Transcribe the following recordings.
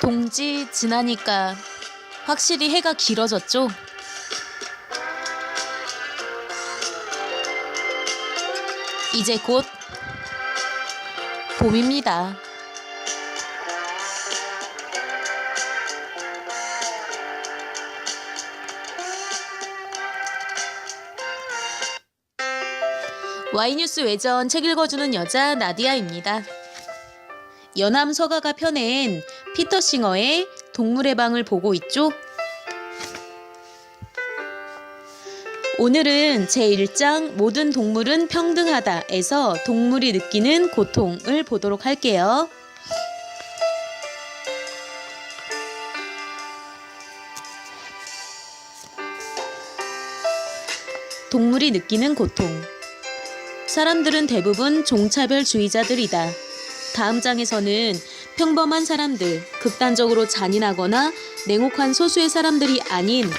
동지 지나니까 확실히 해가 길어졌죠? 이제 곧 봄입니다. Y뉴스 외전 책 읽어주는 여자 나디아입니다. 연암 서가가 펴낸 피터 싱어의 동물의 방을 보고 있죠? 오늘은 제1장 모든 동물은 평등하다에서 동물이 느끼는 고통을 보도록 할게요. 동물이 느끼는 고통. 사람들은 대부분 종차별주의자들이다. 다음 장에서는 평범한 사람들, 극단적으로 잔인하거나 냉혹한 소수의 사람들이 아닌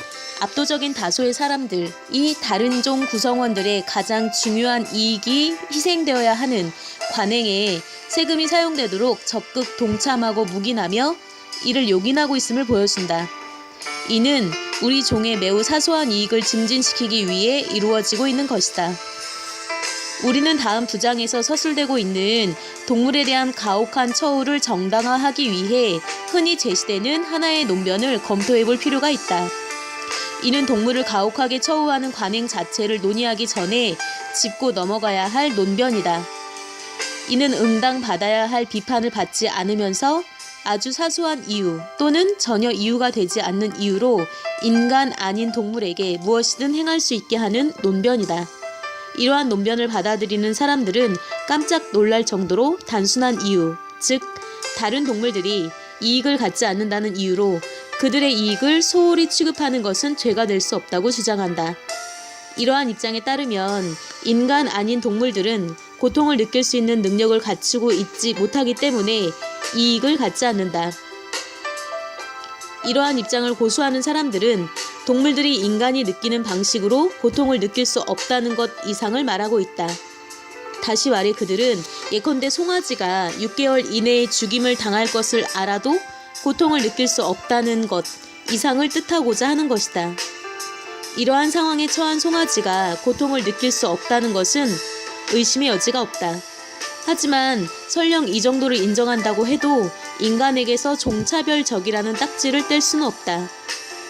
압도적인 다수의 사람들, 이 다른 종 구성원들의 가장 중요한 이익이 희생되어야 하는 관행에 세금이 사용되도록 적극 동참하고 묵인하며 이를 용인하고 있음을 보여준다. 이는 우리 종의 매우 사소한 이익을 증진시키기 위해 이루어지고 있는 것이다. 우리는 다음 두 장에서 서술되고 있는 동물에 대한 가혹한 처우를 정당화하기 위해 흔히 제시되는 하나의 논변을 검토해 볼 필요가 있다. 이는 동물을 가혹하게 처우하는 관행 자체를 논의하기 전에 짚고 넘어가야 할 논변이다. 이는 응당받아야 할 비판을 받지 않으면서 아주 사소한 이유 또는 전혀 이유가 되지 않는 이유로 인간 아닌 동물에게 무엇이든 행할 수 있게 하는 논변이다. 이러한 논변을 받아들이는 사람들은 깜짝 놀랄 정도로 단순한 이유, 즉 다른 동물들이 이익을 갖지 않는다는 이유로 그들의 이익을 소홀히 취급하는 것은 죄가 될 수 없다고 주장한다. 이러한 입장에 따르면 인간 아닌 동물들은 고통을 느낄 수 있는 능력을 갖추고 있지 못하기 때문에 이익을 갖지 않는다. 이러한 입장을 고수하는 사람들은 동물들이 인간이 느끼는 방식으로 고통을 느낄 수 없다는 것 이상을 말하고 있다. 다시 말해 그들은 예컨대 송아지가 6개월 이내에 죽임을 당할 것을 알아도 고통을 느낄 수 없다는 것 이상을 뜻하고자 하는 것이다. 이러한 상황에 처한 송아지가 고통을 느낄 수 없다는 것은 의심의 여지가 없다. 하지만 설령 이 정도를 인정한다고 해도 인간에게서 종차별적이라는 딱지를 뗄 수는 없다.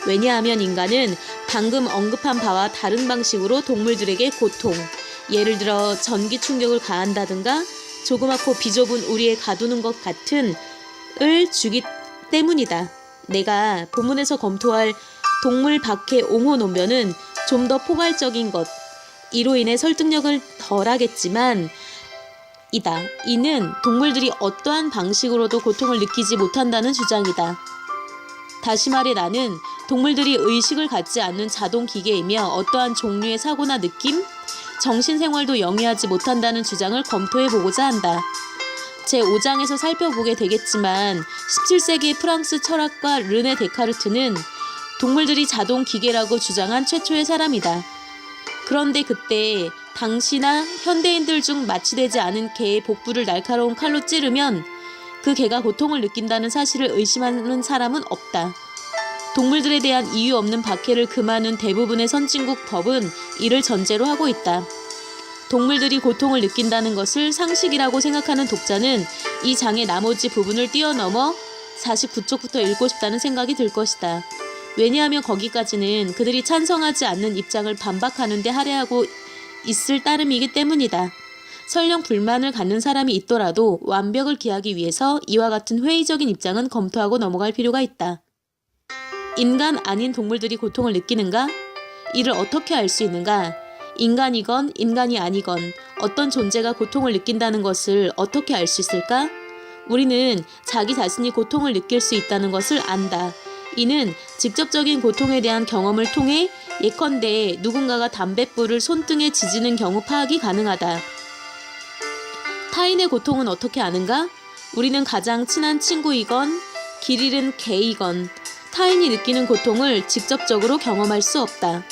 왜냐하면 인간은 방금 언급한 바와 다른 방식으로 동물들에게 고통, 예를 들어 전기 충격을 가한다든가 조그맣고 비좁은 우리에 가두는 것 같은 을 주기 때문이다. 내가 본문에서 검토할 동물 박해 옹호 논변은 좀 더 포괄적인 것, 이로 인해 설득력을 덜하겠지만 이는 동물들이 어떠한 방식으로도 고통을 느끼지 못한다는 주장이다. 다시 말해 나는 동물들이 의식을 갖지 않는 자동 기계이며 어떠한 종류의 사고나 느낌, 정신생활도 영위하지 못한다는 주장을 검토해 보고자 한다. 제5장에서 살펴보게 되겠지만 17세기 프랑스 철학가 르네 데카르트는 동물들이 자동 기계라고 주장한 최초의 사람이다. 그런데 그때 당시나 현대인들 중 마취되지 않은 개의 복부를 날카로운 칼로 찌르면 그 개가 고통을 느낀다는 사실을 의심하는 사람은 없다. 동물들에 대한 이유 없는 박해를 금하는 대부분의 선진국 법은 이를 전제로 하고 있다. 동물들이 고통을 느낀다는 것을 상식이라고 생각하는 독자는 이 장의 나머지 부분을 뛰어넘어 49쪽부터 읽고 싶다는 생각이 들 것이다. 왜냐하면 거기까지는 그들이 찬성하지 않는 입장을 반박하는 데 할애하고 있을 따름이기 때문이다. 설령 불만을 갖는 사람이 있더라도 완벽을 기하기 위해서 이와 같은 회의적인 입장은 검토하고 넘어갈 필요가 있다. 인간 아닌 동물들이 고통을 느끼는가? 이를 어떻게 알 수 있는가? 인간이건 인간이 아니건 어떤 존재가 고통을 느낀다는 것을 어떻게 알 수 있을까? 우리는 자기 자신이 고통을 느낄 수 있다는 것을 안다. 이는 직접적인 고통에 대한 경험을 통해 예컨대 누군가가 담뱃불을 손등에 지지는 경우 파악이 가능하다. 타인의 고통은 어떻게 아는가? 우리는 가장 친한 친구이건 길 잃은 개이건 타인이 느끼는 고통을 직접적으로 경험할 수 없다.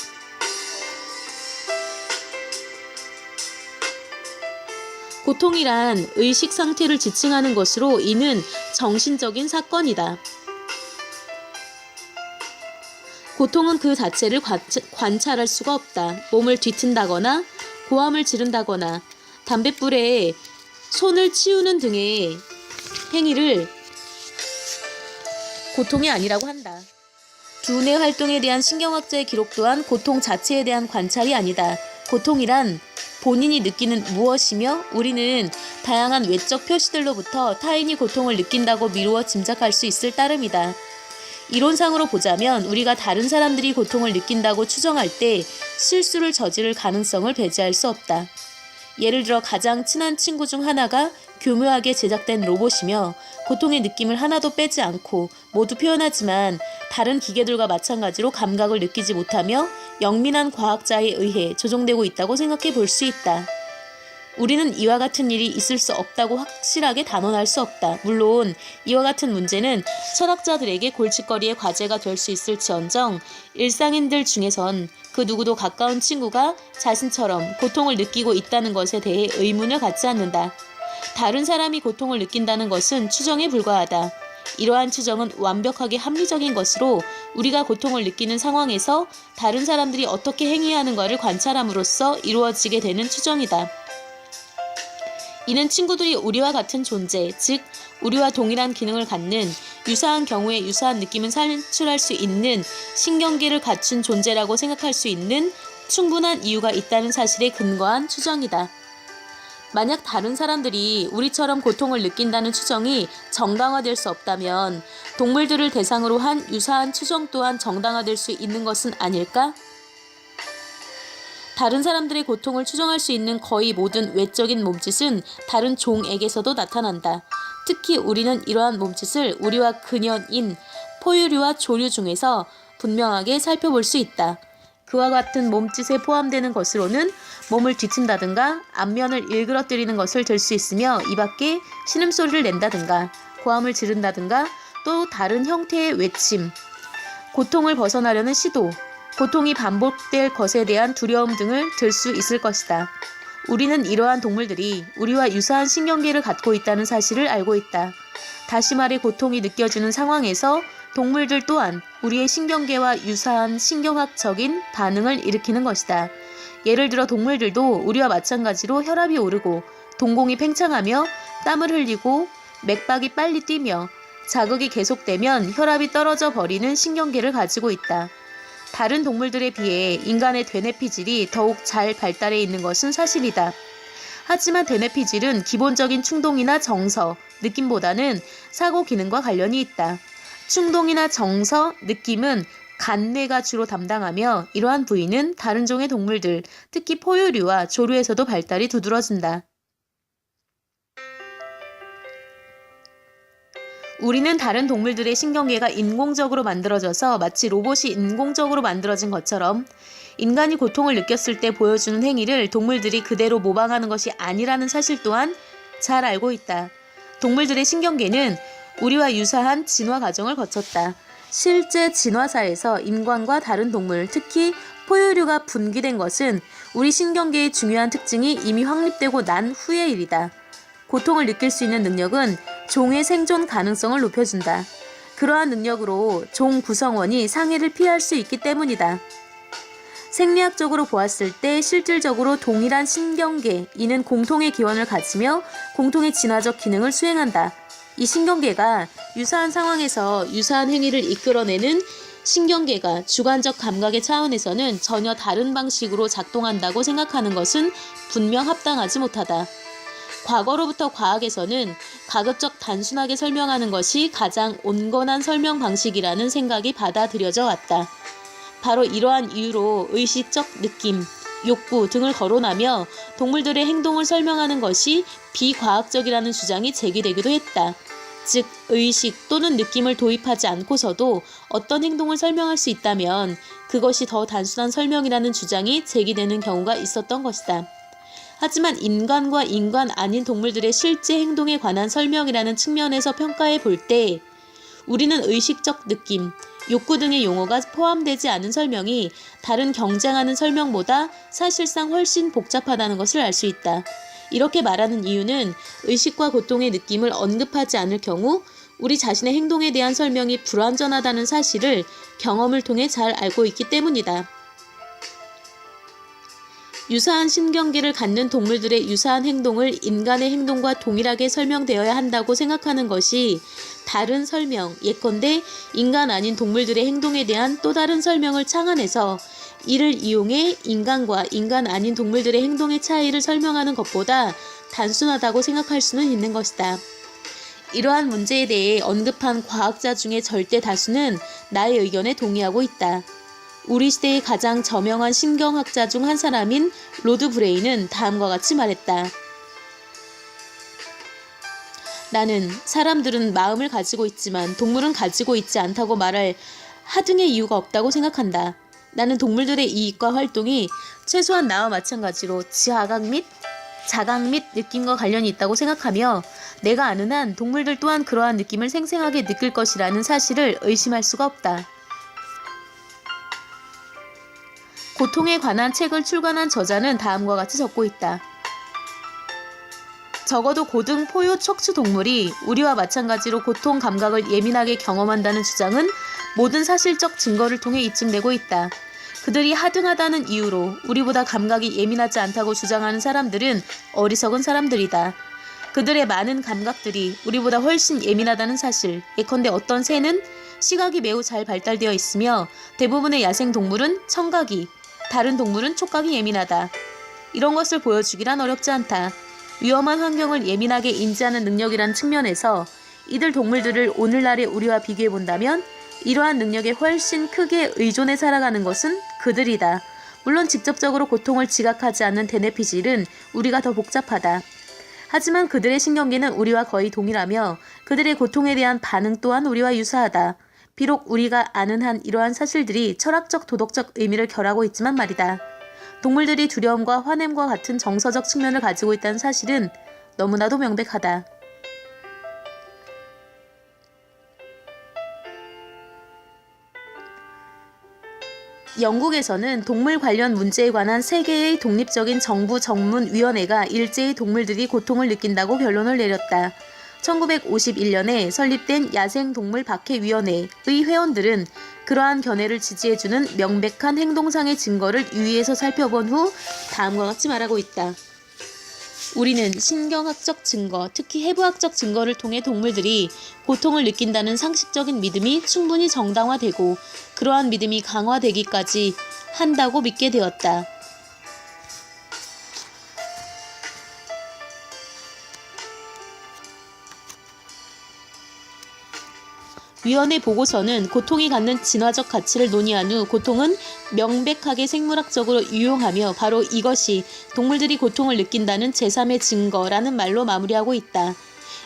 고통이란 의식 상태를 지칭하는 것으로 이는 정신적인 사건이다. 고통은 그 자체를 관찰할 수가 없다. 몸을 뒤튼다거나 고함을 지른다거나 담뱃불에 손을 치우는 등의 행위를 고통이 아니라고 한다. 두뇌 활동에 대한 신경학자의 기록 또한 고통 자체에 대한 관찰이 아니다. 고통이란 본인이 느끼는 무엇이며 우리는 다양한 외적 표시들로부터 타인이 고통을 느낀다고 미루어 짐작할 수 있을 따름이다. 이론상으로 보자면 우리가 다른 사람들이 고통을 느낀다고 추정할 때 실수를 저지를 가능성을 배제할 수 없다. 예를 들어 가장 친한 친구 중 하나가 교묘하게 제작된 로봇이며 고통의 느낌을 하나도 빼지 않고 모두 표현하지만 다른 기계들과 마찬가지로 감각을 느끼지 못하며 영민한 과학자에 의해 조종되고 있다고 생각해 볼 수 있다. 우리는 이와 같은 일이 있을 수 없다고 확실하게 단언할 수 없다. 물론 이와 같은 문제는 철학자들에게 골칫거리의 과제가 될 수 있을지언정 일상인들 중에선 그 누구도 가까운 친구가 자신처럼 고통을 느끼고 있다는 것에 대해 의문을 갖지 않는다. 다른 사람이 고통을 느낀다는 것은 추정에 불과하다. 이러한 추정은 완벽하게 합리적인 것으로 우리가 고통을 느끼는 상황에서 다른 사람들이 어떻게 행위하는가를 관찰함으로써 이루어지게 되는 추정이다. 이는 친구들이 우리와 같은 존재, 즉 우리와 동일한 기능을 갖는 유사한 경우에 유사한 느낌을 산출할 수 있는 신경계를 갖춘 존재라고 생각할 수 있는 충분한 이유가 있다는 사실에 근거한 추정이다. 만약 다른 사람들이 우리처럼 고통을 느낀다는 추정이 정당화될 수 없다면 동물들을 대상으로 한 유사한 추정 또한 정당화될 수 있는 것은 아닐까? 다른 사람들의 고통을 추정할 수 있는 거의 모든 외적인 몸짓은 다른 종에게서도 나타난다. 특히 우리는 이러한 몸짓을 우리와 근연인 포유류와 조류 중에서 분명하게 살펴볼 수 있다. 그와 같은 몸짓에 포함되는 것으로는 몸을 뒤친다든가 앞면을 일그러뜨리는 것을 들 수 있으며 이 밖에 신음소리를 낸다든가 고함을 지른다든가 또 다른 형태의 외침, 고통을 벗어나려는 시도, 고통이 반복될 것에 대한 두려움 등을 들 수 있을 것이다. 우리는 이러한 동물들이 우리와 유사한 신경계를 갖고 있다는 사실을 알고 있다. 다시 말해 고통이 느껴지는 상황에서 동물들 또한 우리의 신경계와 유사한 신경학적인 반응을 일으키는 것이다. 예를 들어 동물들도 우리와 마찬가지로 혈압이 오르고 동공이 팽창하며 땀을 흘리고 맥박이 빨리 뛰며 자극이 계속되면 혈압이 떨어져 버리는 신경계를 가지고 있다. 다른 동물들에 비해 인간의 되뇌피질이 더욱 잘 발달해 있는 것은 사실이다. 하지만 되뇌피질은 기본적인 충동이나 정서, 느낌보다는 사고 기능과 관련이 있다. 충동이나 정서, 느낌은 간뇌가 주로 담당하며 이러한 부위는 다른 종의 동물들, 특히 포유류와 조류에서도 발달이 두드러진다. 우리는 다른 동물들의 신경계가 인공적으로 만들어져서 마치 로봇이 인공적으로 만들어진 것처럼 인간이 고통을 느꼈을 때 보여주는 행위를 동물들이 그대로 모방하는 것이 아니라는 사실 또한 잘 알고 있다. 동물들의 신경계는 우리와 유사한 진화 과정을 거쳤다. 실제 진화사에서 인간과 다른 동물, 특히 포유류가 분기된 것은 우리 신경계의 중요한 특징이 이미 확립되고 난 후의 일이다. 고통을 느낄 수 있는 능력은 종의 생존 가능성을 높여준다. 그러한 능력으로 종 구성원이 상해를 피할 수 있기 때문이다. 생리학적으로 보았을 때 실질적으로 동일한 신경계, 이는 공통의 기원을 가지며 공통의 진화적 기능을 수행한다. 이 신경계가 유사한 상황에서 유사한 행위를 이끌어내는 신경계가 주관적 감각의 차원에서는 전혀 다른 방식으로 작동한다고 생각하는 것은 분명 합당하지 못하다. 과거로부터 과학에서는 가급적 단순하게 설명하는 것이 가장 온건한 설명 방식이라는 생각이 받아들여져 왔다. 바로 이러한 이유로 의식적 느낌, 욕구 등을 거론하며 동물들의 행동을 설명하는 것이 비과학적이라는 주장이 제기되기도 했다. 즉, 의식 또는 느낌을 도입하지 않고서도 어떤 행동을 설명할 수 있다면 그것이 더 단순한 설명이라는 주장이 제기되는 경우가 있었던 것이다. 하지만 인간과 인간 아닌 동물들의 실제 행동에 관한 설명이라는 측면에서 평가해 볼 때 우리는 의식적 느낌, 욕구 등의 용어가 포함되지 않은 설명이 다른 경쟁하는 설명보다 사실상 훨씬 복잡하다는 것을 알 수 있다. 이렇게 말하는 이유는 의식과 고통의 느낌을 언급하지 않을 경우 우리 자신의 행동에 대한 설명이 불완전하다는 사실을 경험을 통해 잘 알고 있기 때문이다. 유사한 신경계를 갖는 동물들의 유사한 행동을 인간의 행동과 동일하게 설명되어야 한다고 생각하는 것이 다른 설명, 예컨대 인간 아닌 동물들의 행동에 대한 또 다른 설명을 창안해서 이를 이용해 인간과 인간 아닌 동물들의 행동의 차이를 설명하는 것보다 단순하다고 생각할 수는 있는 것이다. 이러한 문제에 대해 언급한 과학자 중에 절대 다수는 나의 의견에 동의하고 있다. 우리 시대의 가장 저명한 신경학자 중 한 사람인 로드 브레인은 다음과 같이 말했다. 나는 사람들은 마음을 가지고 있지만 동물은 가지고 있지 않다고 말할 하등의 이유가 없다고 생각한다. 나는 동물들의 이익과 활동이 최소한 나와 마찬가지로 자각 및 느낌과 관련이 있다고 생각하며 내가 아는 한 동물들 또한 그러한 느낌을 생생하게 느낄 것이라는 사실을 의심할 수가 없다. 고통에 관한 책을 출간한 저자는 다음과 같이 적고 있다. 적어도 고등 포유 척추 동물이 우리와 마찬가지로 고통 감각을 예민하게 경험한다는 주장은 모든 사실적 증거를 통해 입증되고 있다. 그들이 하등하다는 이유로 우리보다 감각이 예민하지 않다고 주장하는 사람들은 어리석은 사람들이다. 그들의 많은 감각들이 우리보다 훨씬 예민하다는 사실, 예컨대 어떤 새는 시각이 매우 잘 발달되어 있으며 대부분의 야생동물은 청각이, 다른 동물은 촉각이 예민하다. 이런 것을 보여주기란 어렵지 않다. 위험한 환경을 예민하게 인지하는 능력이란 측면에서 이들 동물들을 오늘날의 우리와 비교해 본다면 이러한 능력에 훨씬 크게 의존해 살아가는 것은 그들이다. 물론 직접적으로 고통을 지각하지 않는 대뇌피질은 우리가 더 복잡하다. 하지만 그들의 신경계는 우리와 거의 동일하며 그들의 고통에 대한 반응 또한 우리와 유사하다. 비록 우리가 아는 한 이러한 사실들이 철학적 도덕적 의미를 결하고 있지만 말이다. 동물들이 두려움과 화냄과 같은 정서적 측면을 가지고 있다는 사실은 너무나도 명백하다. 영국에서는 동물 관련 문제에 관한 세계의 독립적인 정부 전문위원회가 일제히 동물들이 고통을 느낀다고 결론을 내렸다. 1951년에 설립된 야생동물박해위원회의 회원들은 그러한 견해를 지지해주는 명백한 행동상의 증거를 유의해서 살펴본 후 다음과 같이 말하고 있다. 우리는 신경학적 증거, 특히 해부학적 증거를 통해 동물들이 고통을 느낀다는 상식적인 믿음이 충분히 정당화되고 그러한 믿음이 강화되기까지 한다고 믿게 되었다. 위원회 보고서는 고통이 갖는 진화적 가치를 논의한 후 고통은 명백하게 생물학적으로 유용하며 바로 이것이 동물들이 고통을 느낀다는 제3의 증거라는 말로 마무리하고 있다.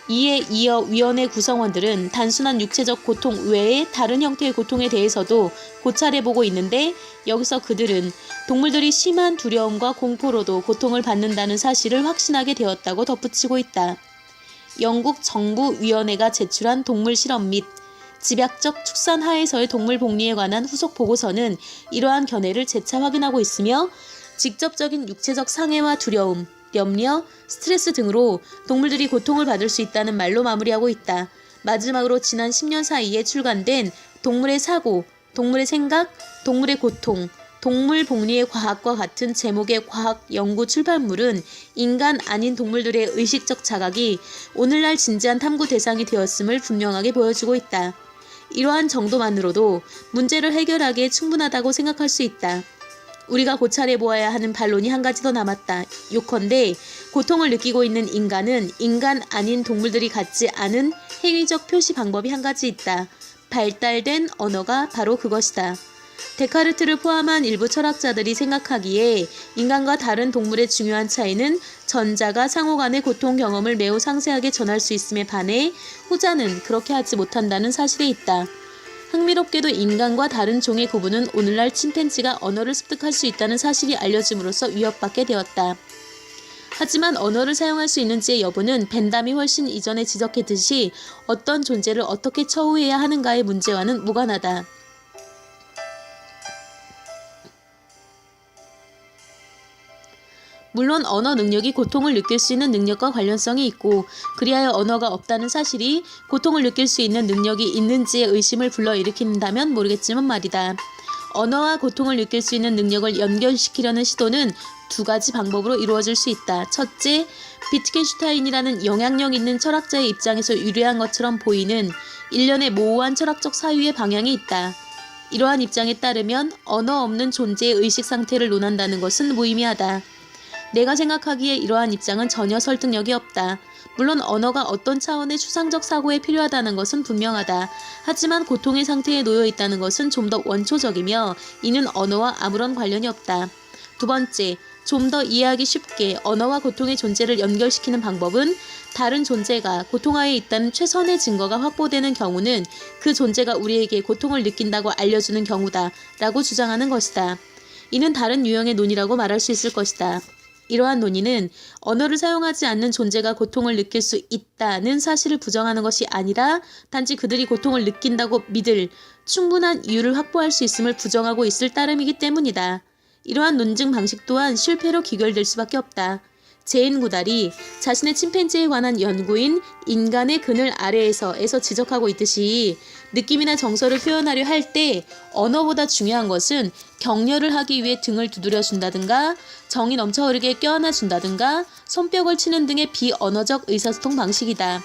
이에 이어 위원회 구성원들은 단순한 육체적 고통 외에 다른 형태의 고통에 대해서도 고찰해보고 있는데 여기서 그들은 동물들이 심한 두려움과 공포로도 고통을 받는다는 사실을 확신하게 되었다고 덧붙이고 있다. 영국 정부위원회가 제출한 동물 실험 및 집약적 축산 하에서의 동물 복리에 관한 후속 보고서는 이러한 견해를 재차 확인하고 있으며 직접적인 육체적 상해와 두려움, 염려, 스트레스 등으로 동물들이 고통을 받을 수 있다는 말로 마무리하고 있다. 마지막으로 지난 10년 사이에 출간된 동물의 사고, 동물의 생각, 동물의 고통, 동물 복리의 과학과 같은 제목의 과학 연구 출판물은 인간 아닌 동물들의 의식적 자각이 오늘날 진지한 탐구 대상이 되었음을 분명하게 보여주고 있다. 이러한 정도만으로도 문제를 해결하기에 충분하다고 생각할 수 있다. 우리가 고찰해 보아야 하는 반론이 한 가지 더 남았다. 요컨대 고통을 느끼고 있는 인간은 인간 아닌 동물들이 갖지 않은 행위적 표시 방법이 한 가지 있다. 발달된 언어가 바로 그것이다. 데카르트를 포함한 일부 철학자들이 생각하기에 인간과 다른 동물의 중요한 차이는 전자가 상호 간의 고통 경험을 매우 상세하게 전할 수 있음에 반해 후자는 그렇게 하지 못한다는 사실에 있다. 흥미롭게도 인간과 다른 종의 구분은 오늘날 침팬지가 언어를 습득할 수 있다는 사실이 알려짐으로써 위협받게 되었다. 하지만 언어를 사용할 수 있는지의 여부는 벤담이 훨씬 이전에 지적했듯이 어떤 존재를 어떻게 처우해야 하는가의 문제와는 무관하다. 물론 언어 능력이 고통을 느낄 수 있는 능력과 관련성이 있고 그리하여 언어가 없다는 사실이 고통을 느낄 수 있는 능력이 있는지에 의심을 불러일으킨다면 모르겠지만 말이다. 언어와 고통을 느낄 수 있는 능력을 연결시키려는 시도는 두 가지 방법으로 이루어질 수 있다. 첫째, 비트겐슈타인이라는 영향력 있는 철학자의 입장에서 유리한 것처럼 보이는 일련의 모호한 철학적 사유의 방향이 있다. 이러한 입장에 따르면 언어 없는 존재의 의식 상태를 논한다는 것은 무의미하다. 내가 생각하기에 이러한 입장은 전혀 설득력이 없다. 물론 언어가 어떤 차원의 추상적 사고에 필요하다는 것은 분명하다. 하지만 고통의 상태에 놓여 있다는 것은 좀 더 원초적이며 이는 언어와 아무런 관련이 없다. 두 번째, 좀 더 이해하기 쉽게 언어와 고통의 존재를 연결시키는 방법은 다른 존재가 고통하에 있다는 최선의 증거가 확보되는 경우는 그 존재가 우리에게 고통을 느낀다고 알려주는 경우다 라고 주장하는 것이다. 이는 다른 유형의 논의라고 말할 수 있을 것이다. 이러한 논의는 언어를 사용하지 않는 존재가 고통을 느낄 수 있다는 사실을 부정하는 것이 아니라 단지 그들이 고통을 느낀다고 믿을 충분한 이유를 확보할 수 있음을 부정하고 있을 따름이기 때문이다. 이러한 논증 방식 또한 실패로 귀결될 수밖에 없다. 제인 구달이 자신의 침팬지에 관한 연구인 인간의 그늘 아래에서 지적하고 있듯이 느낌이나 정서를 표현하려 할 때 언어보다 중요한 것은 격려를 하기 위해 등을 두드려 준다든가 정이 넘쳐 흐르게 껴안아 준다든가 손뼉을 치는 등의 비언어적 의사소통 방식이다.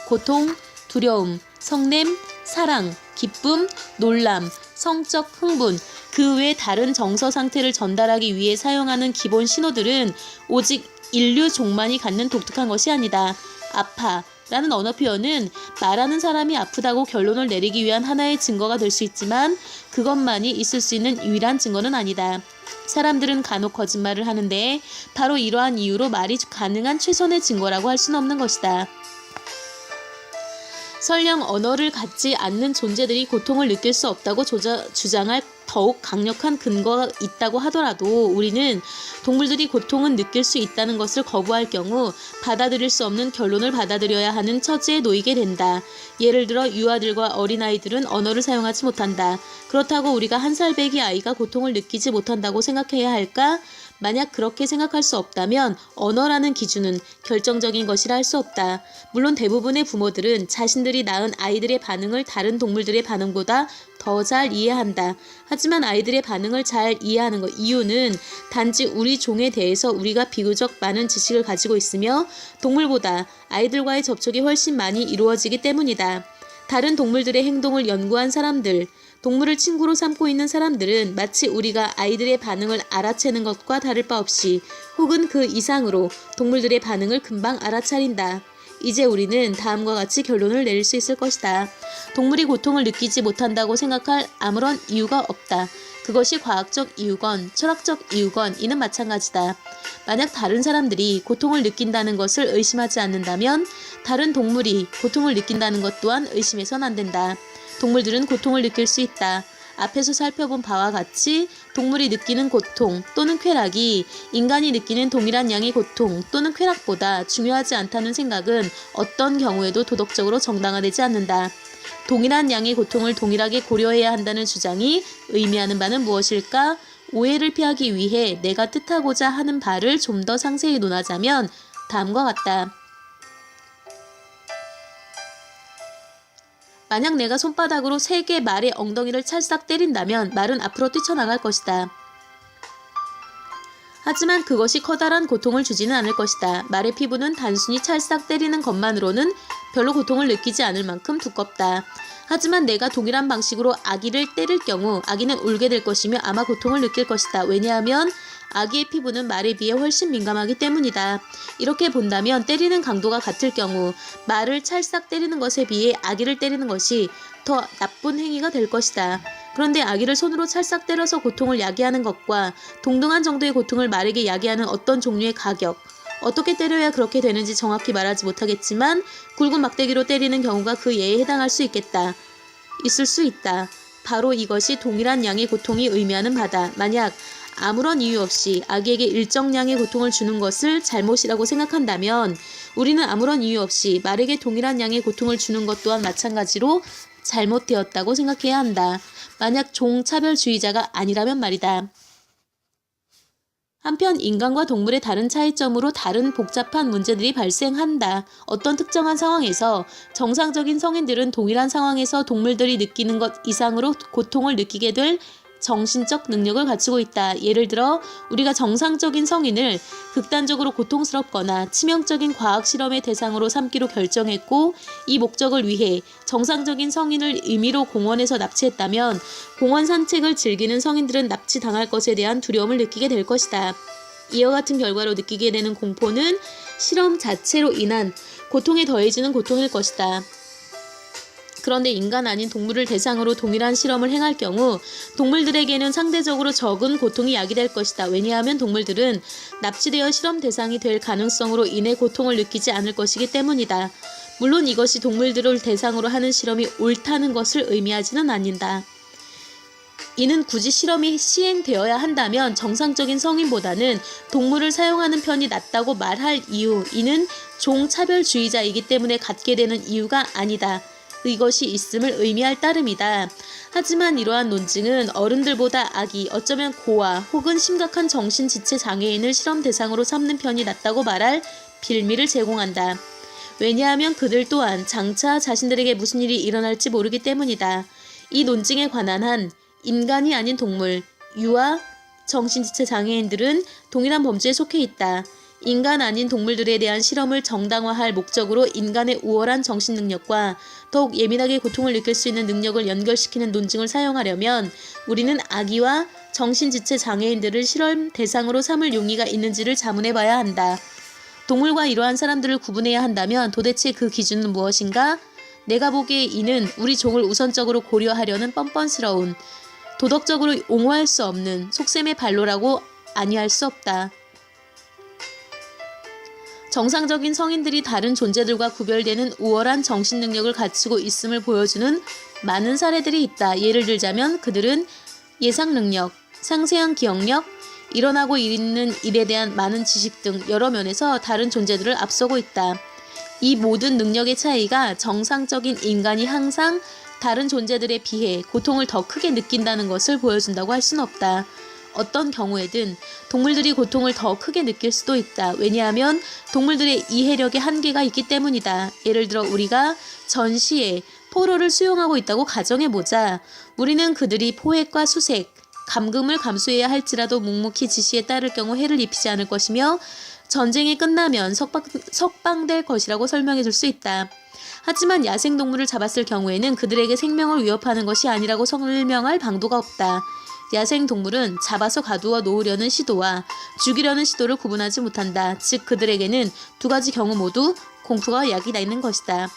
고통, 두려움, 성냄, 사랑, 기쁨, 놀람, 성적 흥분, 그 외 다른 정서 상태를 전달하기 위해 사용하는 기본 신호들은 오직 인류 종만이 갖는 독특한 것이 아니다. 아파 라는 언어 표현은 말하는 사람이 아프다고 결론을 내리기 위한 하나의 증거가 될 수 있지만 그것만이 있을 수 있는 유일한 증거는 아니다. 사람들은 간혹 거짓말을 하는데 바로 이러한 이유로 말이 가능한 최선의 증거라고 할 수는 없는 것이다. 설령 언어를 갖지 않는 존재들이 고통을 느낄 수 없다고 주장할 더욱 강력한 근거가 있다고 하더라도 우리는 동물들이 고통은 느낄 수 있다는 것을 거부할 경우 받아들일 수 없는 결론을 받아들여야 하는 처지에 놓이게 된다. 예를 들어 유아들과 어린아이들은 언어를 사용하지 못한다. 그렇다고 우리가 1살 배기 아이가 고통을 느끼지 못한다고 생각해야 할까? 만약 그렇게 생각할 수 없다면 언어라는 기준은 결정적인 것이라 할 수 없다. 물론 대부분의 부모들은 자신들이 낳은 아이들의 반응을 다른 동물들의 반응보다 더 잘 이해한다. 하지만 아이들의 반응을 잘 이해하는 것 이유는 단지 우리 종에 대해서 우리가 비교적 많은 지식을 가지고 있으며 동물보다 아이들과의 접촉이 훨씬 많이 이루어지기 때문이다. 다른 동물들의 행동을 연구한 사람들, 동물을 친구로 삼고 있는 사람들은 마치 우리가 아이들의 반응을 알아채는 것과 다를 바 없이 혹은 그 이상으로 동물들의 반응을 금방 알아차린다. 이제 우리는 다음과 같이 결론을 내릴 수 있을 것이다. 동물이 고통을 느끼지 못한다고 생각할 아무런 이유가 없다. 그것이 과학적 이유건 철학적 이유건 이는 마찬가지다. 만약 다른 사람들이 고통을 느낀다는 것을 의심하지 않는다면 다른 동물이 고통을 느낀다는 것 또한 의심해선 안 된다. 동물들은 고통을 느낄 수 있다. 앞에서 살펴본 바와 같이 동물이 느끼는 고통 또는 쾌락이 인간이 느끼는 동일한 양의 고통 또는 쾌락보다 중요하지 않다는 생각은 어떤 경우에도 도덕적으로 정당화되지 않는다. 동일한 양의 고통을 동일하게 고려해야 한다는 주장이 의미하는 바는 무엇일까? 오해를 피하기 위해 내가 뜻하고자 하는 바를 좀 더 상세히 논하자면 다음과 같다. 만약 내가 손바닥으로 세게 말의 엉덩이를 찰싹 때린다면 말은 앞으로 뛰쳐나갈 것이다. 하지만 그것이 커다란 고통을 주지는 않을 것이다. 말의 피부는 단순히 찰싹 때리는 것만으로는 별로 고통을 느끼지 않을 만큼 두껍다. 하지만 내가 동일한 방식으로 아기를 때릴 경우 아기는 울게 될 것이며 아마 고통을 느낄 것이다. 왜냐하면 아기의 피부는 말에 비해 훨씬 민감하기 때문이다. 이렇게 본다면 때리는 강도가 같을 경우 말을 찰싹 때리는 것에 비해 아기를 때리는 것이 더 나쁜 행위가 될 것이다. 그런데 아기를 손으로 찰싹 때려서 고통을 야기하는 것과 동등한 정도의 고통을 말에게 야기하는 어떤 종류의 가격, 어떻게 때려야 그렇게 되는지 정확히 말하지 못하겠지만 굵은 막대기로 때리는 경우가 그 예에 해당할 수 있겠다. 있을 수 있다. 바로 이것이 동일한 양의 고통이 의미하는 바다. 만약 아무런 이유 없이 아기에게 일정량의 고통을 주는 것을 잘못이라고 생각한다면 우리는 아무런 이유 없이 말에게 동일한 양의 고통을 주는 것 또한 마찬가지로 잘못되었다고 생각해야 한다. 만약 종차별주의자가 아니라면 말이다. 한편 인간과 동물의 다른 차이점으로 다른 복잡한 문제들이 발생한다. 어떤 특정한 상황에서 정상적인 성인들은 동일한 상황에서 동물들이 느끼는 것 이상으로 고통을 느끼게 될 정신적 능력을 갖추고 있다. 예를 들어 우리가 정상적인 성인을 극단적으로 고통스럽거나 치명적인 과학 실험의 대상으로 삼기로 결정했고 이 목적을 위해 정상적인 성인을 임의로 공원에서 납치했다면 공원 산책을 즐기는 성인들은 납치당할 것에 대한 두려움을 느끼게 될 것이다. 이와 같은 결과로 느끼게 되는 공포는 실험 자체로 인한 고통에 더해지는 고통일 것이다. 그런데 인간 아닌 동물을 대상으로 동일한 실험을 행할 경우 동물들에게는 상대적으로 적은 고통이 야기될 것이다. 왜냐하면 동물들은 납치되어 실험 대상이 될 가능성으로 인해 고통을 느끼지 않을 것이기 때문이다. 물론 이것이 동물들을 대상으로 하는 실험이 옳다는 것을 의미하지는 않는다. 이는 굳이 실험이 시행되어야 한다면 정상적인 성인보다는 동물을 사용하는 편이 낫다고 말할 이유, 이는 종차별주의자이기 때문에 갖게 되는 이유가 아니다. 이것이 있음을 의미할 따름이다. 하지만 이러한 논증은 어른들보다 아기, 어쩌면 고아 혹은 심각한 정신지체 장애인을 실험 대상으로 삼는 편이 낫다고 말할 빌미를 제공한다. 왜냐하면 그들 또한 장차 자신들에게 무슨 일이 일어날지 모르기 때문이다. 이 논증에 관한 한 인간이 아닌 동물, 유아, 정신지체 장애인들은 동일한 범주에 속해 있다. 인간 아닌 동물들에 대한 실험을 정당화할 목적으로 인간의 우월한 정신 능력과 더욱 예민하게 고통을 느낄 수 있는 능력을 연결시키는 논증을 사용하려면 우리는 아기와 정신지체 장애인들을 실험 대상으로 삼을 용의가 있는지를 자문해봐야 한다. 동물과 이러한 사람들을 구분해야 한다면 도대체 그 기준은 무엇인가? 내가 보기에 이는 우리 종을 우선적으로 고려하려는 뻔뻔스러운, 도덕적으로 옹호할 수 없는 속셈의 발로라고 아니할 수 없다. 정상적인 성인들이 다른 존재들과 구별되는 우월한 정신 능력을 갖추고 있음을 보여주는 많은 사례들이 있다. 예를 들자면 그들은 예상 능력, 상세한 기억력, 일어나고 있는 일에 대한 많은 지식 등 여러 면에서 다른 존재들을 앞서고 있다. 이 모든 능력의 차이가 정상적인 인간이 항상 다른 존재들에 비해 고통을 더 크게 느낀다는 것을 보여준다고 할 수는 없다. 어떤 경우에든 동물들이 고통을 더 크게 느낄 수도 있다. 왜냐하면 동물들의 이해력에 한계가 있기 때문이다. 예를 들어 우리가 전시에 포로를 수용하고 있다고 가정해보자. 우리는 그들이 포획과 수색, 감금을 감수해야 할지라도 묵묵히 지시에 따를 경우 해를 입히지 않을 것이며 전쟁이 끝나면 석방될 것이라고 설명해 줄 수 있다. 하지만 야생동물을 잡았을 경우에는 그들에게 생명을 위협하는 것이 아니라고 설명할 방도가 없다. 야생동물은 잡아서 가두어 놓으려는 시도와 죽이려는 시도를 구분하지 못한다. 즉 그들에게는 두 가지 경우 모두 공포가 야기나 있는 것이다.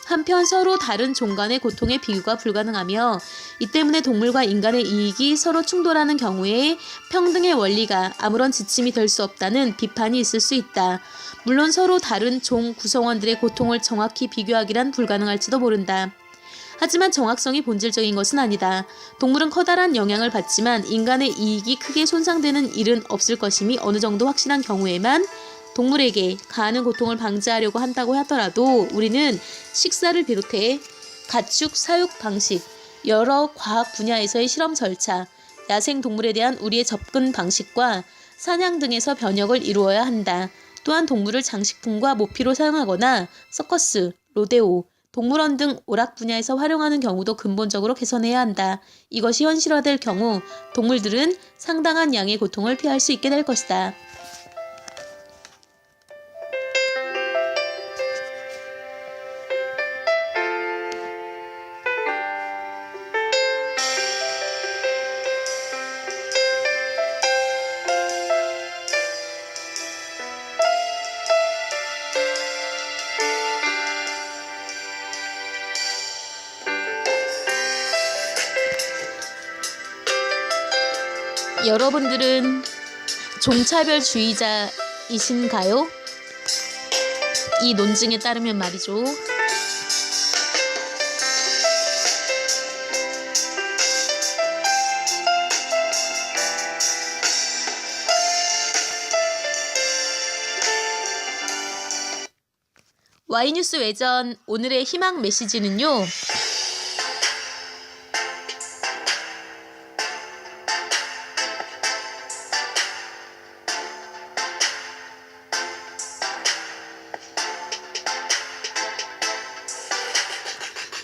한편 서로 다른 종 간의 고통의 비교가 불가능하며 이 때문에 동물과 인간의 이익이 서로 충돌하는 경우에 평등의 원리가 아무런 지침이 될 수 없다는 비판이 있을 수 있다. 물론 서로 다른 종 구성원들의 고통을 정확히 비교하기란 불가능할지도 모른다. 하지만 정확성이 본질적인 것은 아니다. 동물은 커다란 영향을 받지만 인간의 이익이 크게 손상되는 일은 없을 것임이 어느 정도 확실한 경우에만 동물에게 가하는 고통을 방지하려고 한다고 하더라도 우리는 식사를 비롯해 가축 사육 방식, 여러 과학 분야에서의 실험 절차, 야생 동물에 대한 우리의 접근 방식과 사냥 등에서 변혁을 이루어야 한다. 또한 동물을 장식품과 모피로 사용하거나 서커스, 로데오, 동물원 등 오락 분야에서 활용하는 경우도 근본적으로 개선해야 한다. 이것이 현실화될 경우 동물들은 상당한 양의 고통을 피할 수 있게 될 것이다. 여러분들은 종차별주의자이신가요? 이 논증에 따르면 말이죠. Y뉴스 외전 오늘의 희망 메시지는요.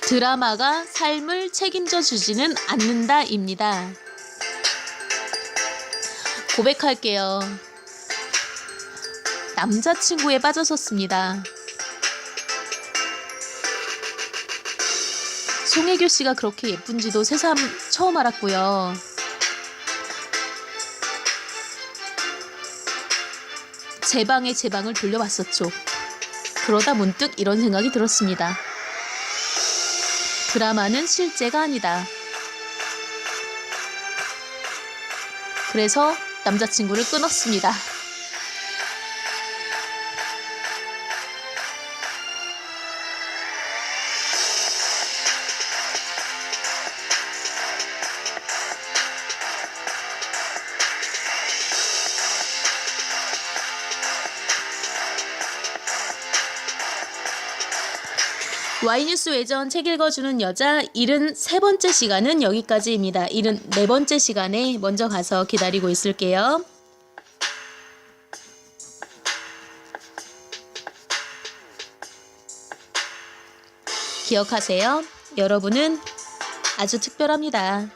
드라마가 삶을 책임져 주지는 않는다입니다. 고백할게요. 남자친구에 빠졌었습니다. 송혜교 씨가 그렇게 예쁜지도 새삼 처음 알았고요. 제 방에 제 방을 돌려봤었죠. 그러다 문득 이런 생각이 들었습니다. 드라마는 실제가 아니다. 그래서 남자친구를 끊었습니다. Y뉴스 외전 책 읽어주는 여자 73번째 시간은 여기까지입니다. 74번째 시간에 먼저 가서 기다리고 있을게요. 기억하세요. 여러분은 아주 특별합니다.